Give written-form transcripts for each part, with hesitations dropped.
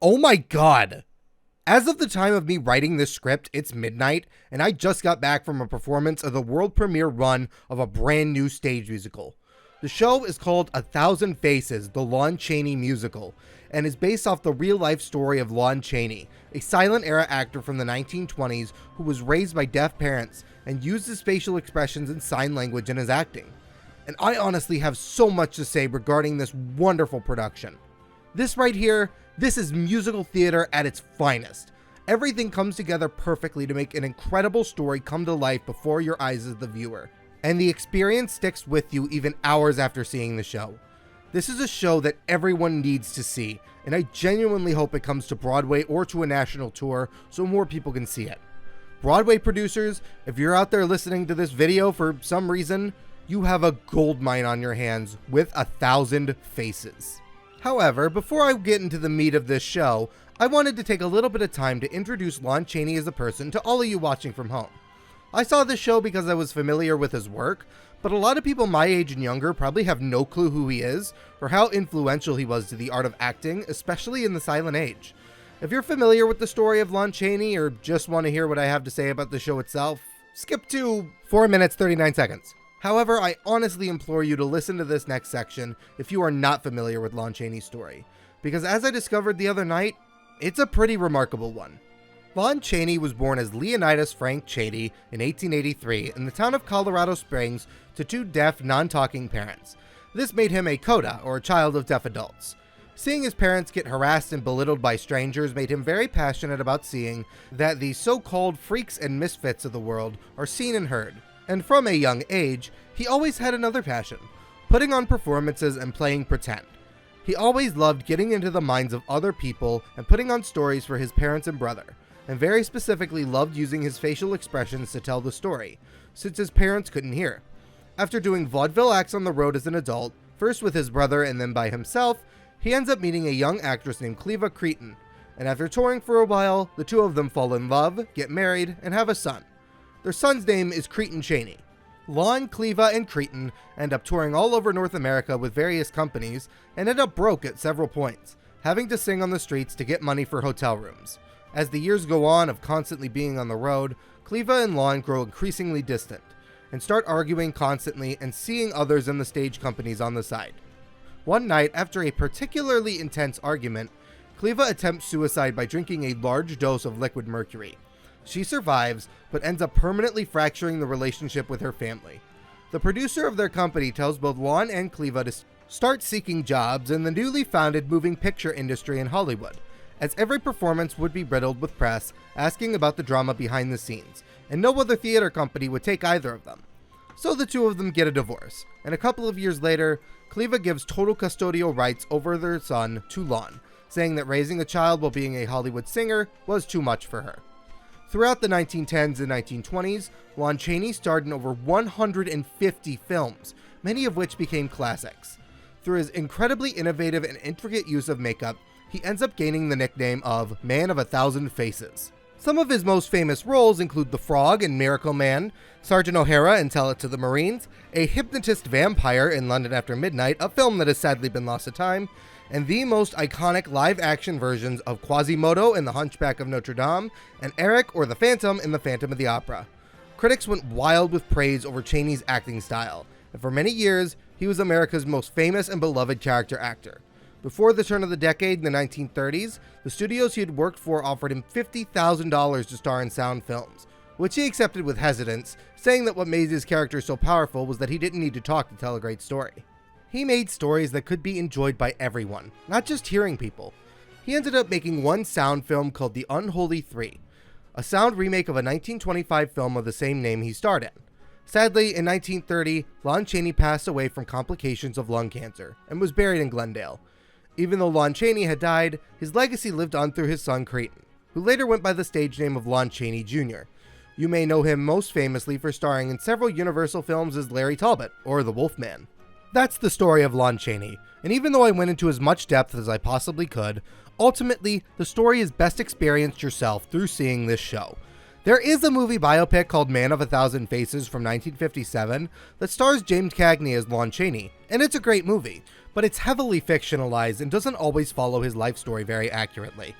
Oh my god! As of the time of me writing this script, it's midnight, and I just got back from a performance of the world premiere run of a brand new stage musical. The show is called 1,000 Faces, the Lon Chaney musical, and is based off the real-life story of Lon Chaney, a silent-era actor from the 1920s who was raised by deaf parents and used his facial expressions and sign language in his acting. And I honestly have so much to say regarding this wonderful production. This right here, this is musical theater at its finest. Everything comes together perfectly to make an incredible story come to life before your eyes as the viewer, and the experience sticks with you even hours after seeing the show. This is a show that everyone needs to see, and I genuinely hope it comes to Broadway or to a national tour so more people can see it. Broadway producers, if you're out there listening to this video for some reason, you have a goldmine on your hands with 1,000 Faces. However, before I get into the meat of this show, I wanted to take a little bit of time to introduce Lon Chaney as a person to all of you watching from home. I saw this show because I was familiar with his work, but a lot of people my age and younger probably have no clue who he is or how influential he was to the art of acting, especially in the silent age. If you're familiar with the story of Lon Chaney or just want to hear what I have to say about the show itself, skip to 4 minutes 39 seconds. However, I honestly implore you to listen to this next section if you are not familiar with Lon Chaney's story, because as I discovered the other night, it's a pretty remarkable one. Lon Chaney was born as Leonidas Frank Chaney in 1883 in the town of Colorado Springs to two deaf, non-talking parents. This made him a coda, or a child of deaf adults. Seeing his parents get harassed and belittled by strangers made him very passionate about seeing that the so-called freaks and misfits of the world are seen and heard. And from a young age, he always had another passion, putting on performances and playing pretend. He always loved getting into the minds of other people and putting on stories for his parents and brother, and very specifically loved using his facial expressions to tell the story, since his parents couldn't hear. After doing vaudeville acts on the road as an adult, first with his brother and then by himself, he ends up meeting a young actress named Cleva Cretin, and after touring for a while, the two of them fall in love, get married, and have a son. Their son's name is Cretin Chaney. Lon, Cleva, and Cretin end up touring all over North America with various companies and end up broke at several points, having to sing on the streets to get money for hotel rooms. As the years go on of constantly being on the road, Cleva and Lon grow increasingly distant and start arguing constantly and seeing others in the stage companies on the side. One night, after a particularly intense argument, Cleva attempts suicide by drinking a large dose of liquid mercury. She survives, but ends up permanently fracturing the relationship with her family. The producer of their company tells both Lon and Cleva to start seeking jobs in the newly founded moving picture industry in Hollywood, as every performance would be riddled with press asking about the drama behind the scenes, and no other theater company would take either of them. So the two of them get a divorce, and a couple of years later, Cleva gives total custodial rights over their son to Lon, saying that raising a child while being a Hollywood singer was too much for her. Throughout the 1910s and 1920s, Lon Chaney starred in over 150 films, many of which became classics. Through his incredibly innovative and intricate use of makeup, he ends up gaining the nickname of Man of 1,000 Faces. Some of his most famous roles include the Frog in Miracle Man, Sergeant O'Hara in Tell It to the Marines, a hypnotist vampire in London After Midnight, a film that has sadly been lost to time, and the most iconic live-action versions of Quasimodo in The Hunchback of Notre Dame, and Eric or the Phantom in The Phantom of the Opera. Critics went wild with praise over Chaney's acting style, and for many years, he was America's most famous and beloved character actor. Before the turn of the decade in the 1930s, the studios he had worked for offered him $50,000 to star in sound films, which he accepted with hesitance, saying that what made his character so powerful was that he didn't need to talk to tell a great story. He made stories that could be enjoyed by everyone, not just hearing people. He ended up making one sound film called The Unholy Three, a sound remake of a 1925 film of the same name he starred in. Sadly, in 1930, Lon Chaney passed away from complications of lung cancer and was buried in Glendale. Even though Lon Chaney had died, his legacy lived on through his son Cretin, who later went by the stage name of Lon Chaney Jr. You may know him most famously for starring in several Universal films as Larry Talbot, or the Wolfman. That's the story of Lon Chaney, and even though I went into as much depth as I possibly could, ultimately, the story is best experienced yourself through seeing this show. There is a movie biopic called Man of 1,000 Faces from 1957 that stars James Cagney as Lon Chaney, and it's a great movie, but it's heavily fictionalized and doesn't always follow his life story very accurately.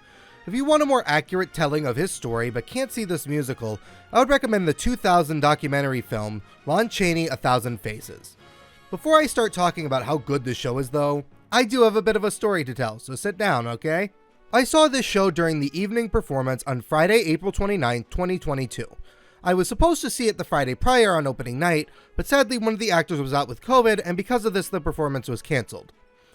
If you want a more accurate telling of his story but can't see this musical, I would recommend the 2000 documentary film, Lon Chaney, 1,000 Faces. Before I start talking about how good this show is though, I do have a bit of a story to tell, so sit down, okay? I saw this show during the evening performance on Friday, April 29, 2022. I was supposed to see it the Friday prior on opening night, but sadly one of the actors was out with COVID, and because of this the performance was cancelled.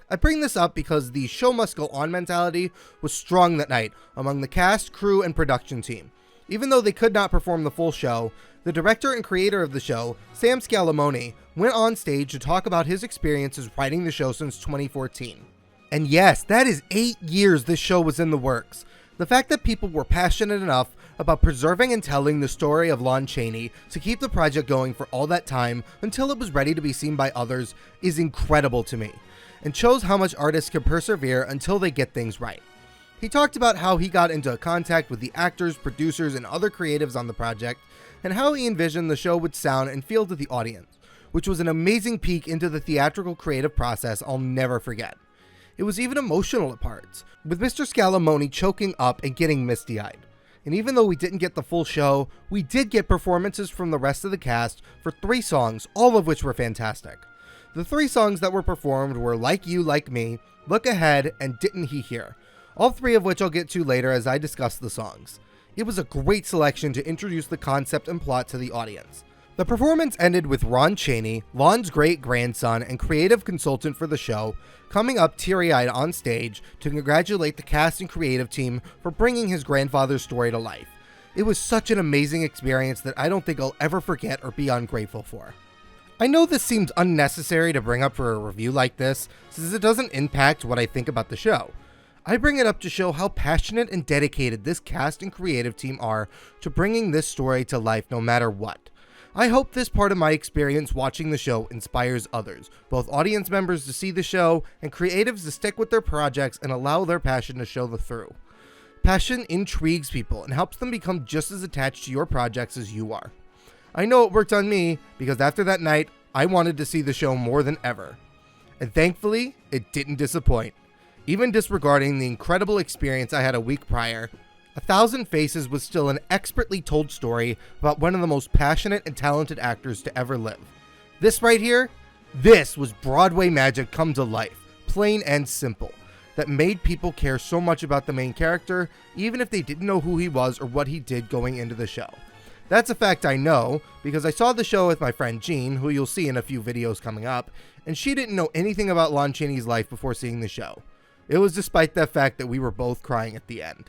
I bring this up because the show must go on mentality was strong that night among the cast, crew, and production team. Even though they could not perform the full show, the director and creator of the show, Sam Scalamoni, went on stage to talk about his experiences writing the show since 2014. And yes, that is 8 years this show was in the works. The fact that people were passionate enough about preserving and telling the story of Lon Chaney to keep the project going for all that time until it was ready to be seen by others is incredible to me, and shows how much artists can persevere until they get things right. He talked about how he got into contact with the actors, producers, and other creatives on the project, and how he envisioned the show would sound and feel to the audience, which was an amazing peek into the theatrical creative process I'll never forget. It was even emotional at parts, with Mr. Scalamoni choking up and getting misty-eyed. And even though we didn't get the full show, we did get performances from the rest of the cast for 3 songs, all of which were fantastic. The 3 songs that were performed were Like You, Like Me, Look Ahead, and Didn't He Hear, all 3 of which I'll get to later as I discuss the songs. It was a great selection to introduce the concept and plot to the audience. The performance ended with Lon Chaney, Lon's great-grandson and creative consultant for the show, coming up teary-eyed on stage to congratulate the cast and creative team for bringing his grandfather's story to life. It was such an amazing experience that I don't think I'll ever forget or be ungrateful for. I know this seems unnecessary to bring up for a review like this, since it doesn't impact what I think about the show. I bring it up to show how passionate and dedicated this cast and creative team are to bringing this story to life no matter what. I hope this part of my experience watching the show inspires others, both audience members to see the show and creatives to stick with their projects and allow their passion to show through. Passion intrigues people and helps them become just as attached to your projects as you are. I know it worked on me because after that night, I wanted to see the show more than ever. And thankfully, it didn't disappoint. Even disregarding the incredible experience I had a week prior, 1,000 Faces was still an expertly told story about one of the most passionate and talented actors to ever live. This right here, this was Broadway magic come to life, plain and simple, that made people care so much about the main character, even if they didn't know who he was or what he did going into the show. That's a fact I know, because I saw the show with my friend Jean, who you'll see in a few videos coming up, and she didn't know anything about Lon Chaney's life before seeing the show. It was despite the fact that we were both crying at the end.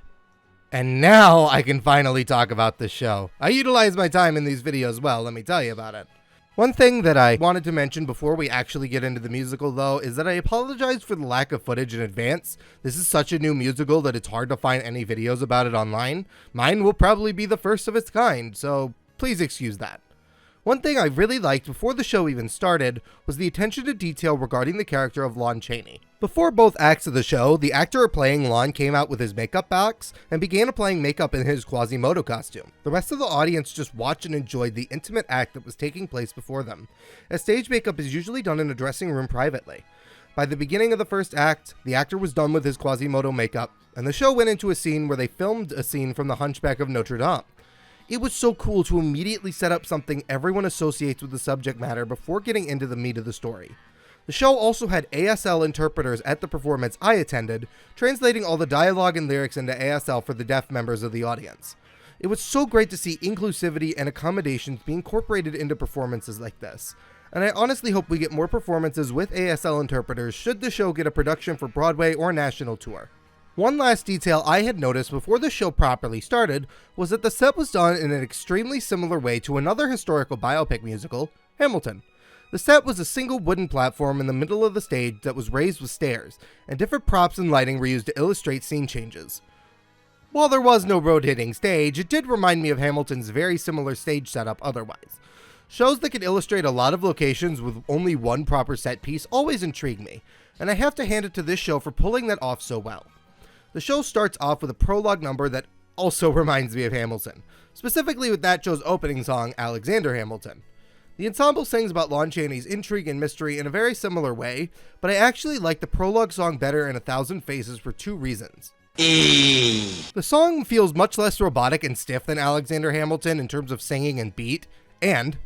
And now I can finally talk about this show. I utilize my time in these videos well, let me tell you about it. One thing that I wanted to mention before we actually get into the musical though is that I apologize for the lack of footage in advance. This is such a new musical that it's hard to find any videos about it online. Mine will probably be the first of its kind, so please excuse that. One thing I really liked before the show even started was the attention to detail regarding the character of Lon Chaney. Before both acts of the show, the actor playing Lon came out with his makeup box and began applying makeup in his Quasimodo costume. The rest of the audience just watched and enjoyed the intimate act that was taking place before them, as stage makeup is usually done in a dressing room privately. By the beginning of the first act, the actor was done with his Quasimodo makeup, and the show went into a scene where they filmed a scene from The Hunchback of Notre Dame. It was so cool to immediately set up something everyone associates with the subject matter before getting into the meat of the story. The show also had ASL interpreters at the performance I attended, translating all the dialogue and lyrics into ASL for the deaf members of the audience. It was so great to see inclusivity and accommodations be incorporated into performances like this, and I honestly hope we get more performances with ASL interpreters should the show get a production for Broadway or national tour. One last detail I had noticed before the show properly started was that the set was done in an extremely similar way to another historical biopic musical, Hamilton. The set was a single wooden platform in the middle of the stage that was raised with stairs, and different props and lighting were used to illustrate scene changes. While there was no rotating stage, it did remind me of Hamilton's very similar stage setup otherwise. Shows that could illustrate a lot of locations with only one proper set piece always intrigue me, and I have to hand it to this show for pulling that off so well. The show starts off with a prologue number that also reminds me of Hamilton, specifically with that show's opening song, Alexander Hamilton. The ensemble sings about Lon Chaney's intrigue and mystery in a very similar way, but I actually like the prologue song better in 1,000 Faces for 2 reasons. The song feels much less robotic and stiff than Alexander Hamilton in terms of singing and beat, and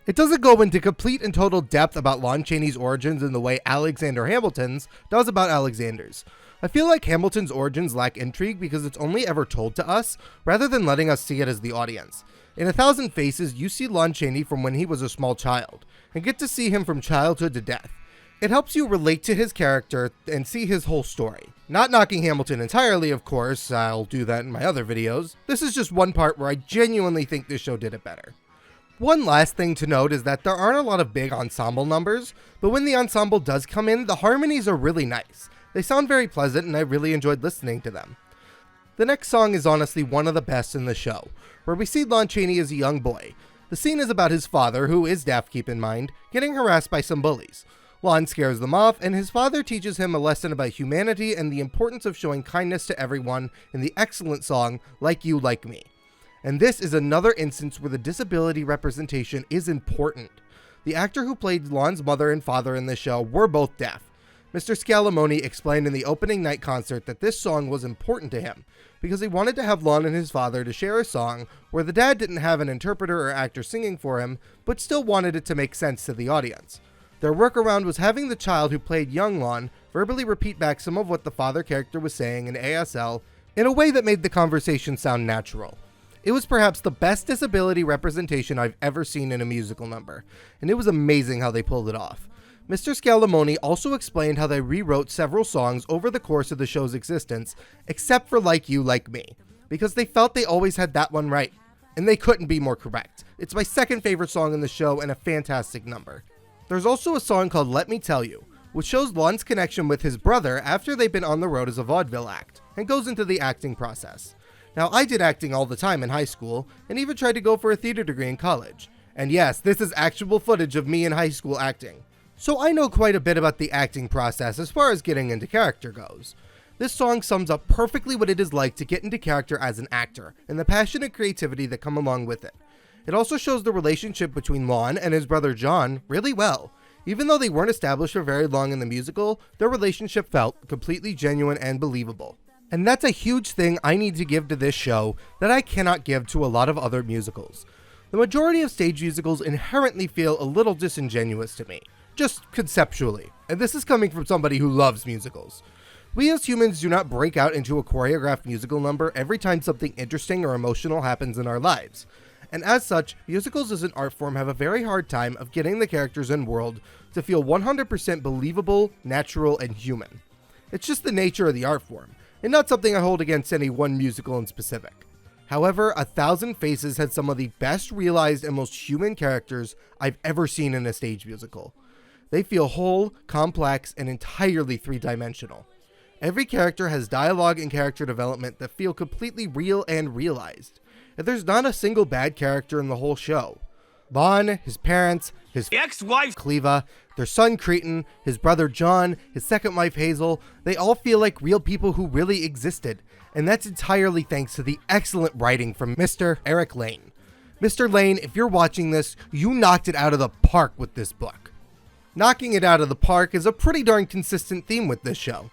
it doesn't go into complete and total depth about Lon Chaney's origins in the way Alexander Hamilton's does about Alexander's. I feel like Hamilton's origins lack intrigue because it's only ever told to us, rather than letting us see it as the audience. In 1,000 Faces, you see Lon Chaney from when he was a small child, and get to see him from childhood to death. It helps you relate to his character and see his whole story. Not knocking Hamilton entirely, of course, I'll do that in my other videos. This is just one part where I genuinely think this show did it better. One last thing to note is that there aren't a lot of big ensemble numbers, but when the ensemble does come in, the harmonies are really nice. They sound very pleasant and I really enjoyed listening to them. The next song is honestly one of the best in the show, where we see Lon Chaney as a young boy. The scene is about his father, who is deaf, keep in mind, getting harassed by some bullies. Lon scares them off, and his father teaches him a lesson about humanity and the importance of showing kindness to everyone in the excellent song, Like You, Like Me. And this is another instance where the disability representation is important. The actor who played Lon's mother and father in the show were both deaf. Mr. Scalamoni explained in the opening night concert that this song was important to him, because he wanted to have Lon and his father to share a song where the dad didn't have an interpreter or actor singing for him, but still wanted it to make sense to the audience. Their workaround was having the child who played young Lon verbally repeat back some of what the father character was saying in ASL in a way that made the conversation sound natural. It was perhaps the best disability representation I've ever seen in a musical number, and it was amazing how they pulled it off. Mr. Scalamoni also explained how they rewrote several songs over the course of the show's existence, except for Like You, Like Me, because they felt they always had that one right, and they couldn't be more correct. It's my second favorite song in the show and a fantastic number. There's also a song called Let Me Tell You, which shows Lon's connection with his brother after they've been on the road as a vaudeville act, and goes into the acting process. Now, I did acting all the time in high school, and even tried to go for a theater degree in college. And yes, this is actual footage of me in high school acting. So I know quite a bit about the acting process as far as getting into character goes. This song sums up perfectly what it is like to get into character as an actor, and the passion and creativity that come along with it. It also shows the relationship between Lon and his brother John really well. Even though they weren't established for very long in the musical, their relationship felt completely genuine and believable. And that's a huge thing I need to give to this show that I cannot give to a lot of other musicals. The majority of stage musicals inherently feel a little disingenuous to me, just conceptually, and this is coming from somebody who loves musicals. We as humans do not break out into a choreographed musical number every time something interesting or emotional happens in our lives. And as such, musicals as an art form have a very hard time of getting the characters and world to feel 100% believable, natural, and human. It's just the nature of the art form, and not something I hold against any one musical in specific. However, 1,000 Faces had some of the best realized and most human characters I've ever seen in a stage musical. They feel whole, complex, and entirely three-dimensional. Every character has dialogue and character development that feel completely real and realized. And there's not a single bad character in the whole show. Lon, his parents, his ex-wife Cleva, their son Cretan, his brother John, his second wife Hazel, they all feel like real people who really existed. And that's entirely thanks to the excellent writing from Mr. Eric Lane. Mr. Lane, if you're watching this, you knocked it out of the park with this book. Knocking it out of the park is a pretty darn consistent theme with this show.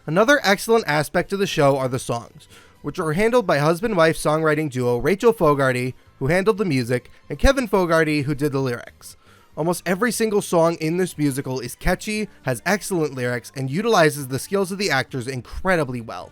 Another excellent aspect of the show are the songs, which are handled by husband-wife songwriting duo Rachel Fogarty, who handled the music, and Kevin Fogarty, who did the lyrics. Almost every single song in this musical is catchy, has excellent lyrics, and utilizes the skills of the actors incredibly well.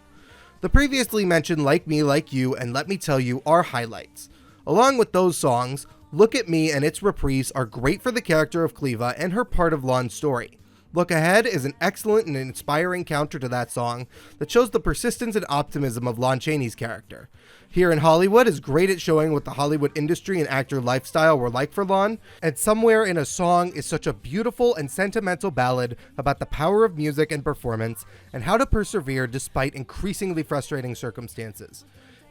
The previously mentioned Like Me, Like You, and Let Me Tell You are highlights. Along with those songs, Look at Me and its reprise are great for the character of Cleva and her part of Lon's story. Look Ahead is an excellent and inspiring counter to that song that shows the persistence and optimism of Lon Chaney's character. Here in Hollywood is great at showing what the Hollywood industry and actor lifestyle were like for Lon, and Somewhere in a Song is such a beautiful and sentimental ballad about the power of music and performance and how to persevere despite increasingly frustrating circumstances.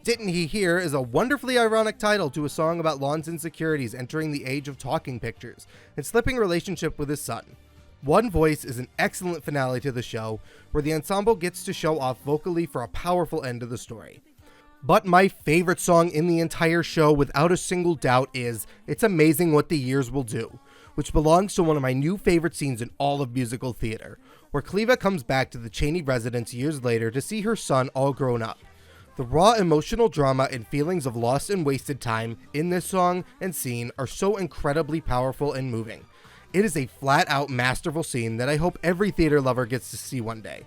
Didn't He Hear is a wonderfully ironic title to a song about Lon's insecurities entering the age of talking pictures and slipping relationship with his son. One Voice is an excellent finale to the show, where the ensemble gets to show off vocally for a powerful end to the story. But my favorite song in the entire show, without a single doubt, is It's Amazing What the Years Will Do, which belongs to one of my new favorite scenes in all of musical theater, where Cleva comes back to the Chaney residence years later to see her son all grown up. The raw emotional drama and feelings of lost and wasted time in this song and scene are so incredibly powerful and moving. It is a flat-out masterful scene that I hope every theater lover gets to see one day.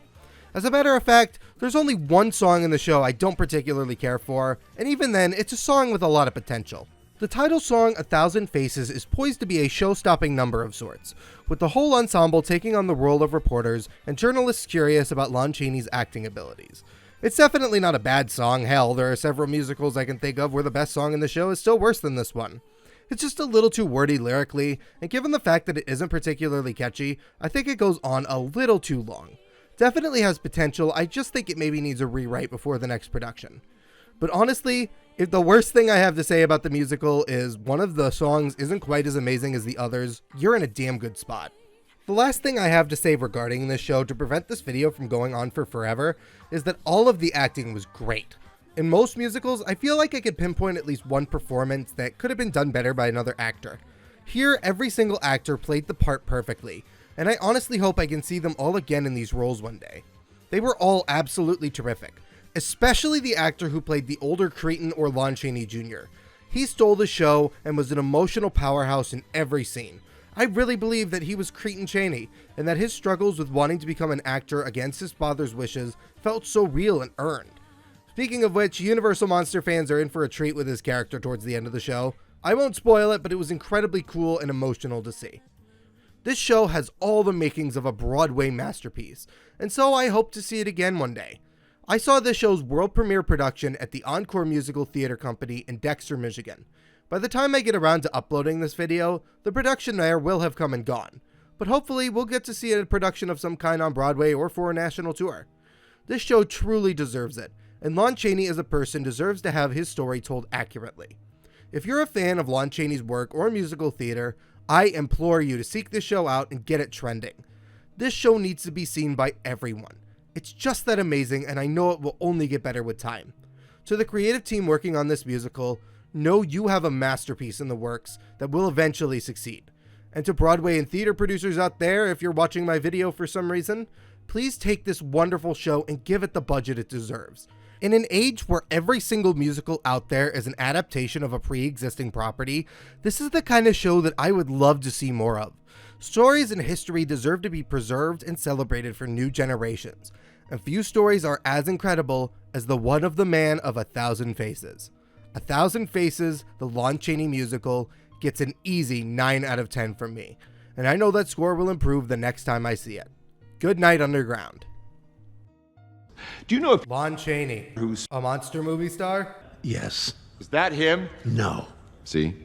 As a matter of fact, there's only one song in the show I don't particularly care for, and even then, it's a song with a lot of potential. The title song, 1,000 Faces, is poised to be a show-stopping number of sorts, with the whole ensemble taking on the role of reporters and journalists curious about Lon Chaney's acting abilities. It's definitely not a bad song. Hell, there are several musicals I can think of where the best song in the show is still worse than this one. It's just a little too wordy lyrically, and given the fact that it isn't particularly catchy, I think it goes on a little too long. Definitely has potential, I just think it maybe needs a rewrite before the next production. But honestly, if the worst thing I have to say about the musical is one of the songs isn't quite as amazing as the others, you're in a damn good spot. The last thing I have to say regarding this show to prevent this video from going on for forever is that all of the acting was great. In most musicals, I feel like I could pinpoint at least one performance that could have been done better by another actor. Here, every single actor played the part perfectly, and I honestly hope I can see them all again in these roles one day. They were all absolutely terrific, especially the actor who played the older Cretan or Lon Chaney Jr. He stole the show and was an emotional powerhouse in every scene. I really believe that he was Cretan Chaney, and that his struggles with wanting to become an actor against his father's wishes felt so real and earned. Speaking of which, Universal Monster fans are in for a treat with his character towards the end of the show. I won't spoil it, but it was incredibly cool and emotional to see. This show has all the makings of a Broadway masterpiece, and so I hope to see it again one day. I saw this show's world premiere production at the Encore Musical Theater Company in Dexter, Michigan. By the time I get around to uploading this video, the production there will have come and gone, but hopefully we'll get to see a production of some kind on Broadway or for a national tour. This show truly deserves it, and Lon Chaney as a person deserves to have his story told accurately. If you're a fan of Lon Chaney's work or musical theater, I implore you to seek this show out and get it trending. This show needs to be seen by everyone. It's just that amazing, and I know it will only get better with time. To the creative team working on this musical, know you have a masterpiece in the works that will eventually succeed. And to Broadway and theater producers out there, if you're watching my video for some reason, please take this wonderful show and give it the budget it deserves. In an age where every single musical out there is an adaptation of a pre-existing property, this is the kind of show that I would love to see more of. Stories and history deserve to be preserved and celebrated for new generations, and few stories are as incredible as the one of the man of 1,000 Faces. 1,000 Faces, the Lon Chaney musical, gets an easy 9 out of 10 from me, and I know that score will improve the next time I see it. Good night, Underground. Do you know if Lon Chaney, who's a monster movie star? Yes. is that him? No. See?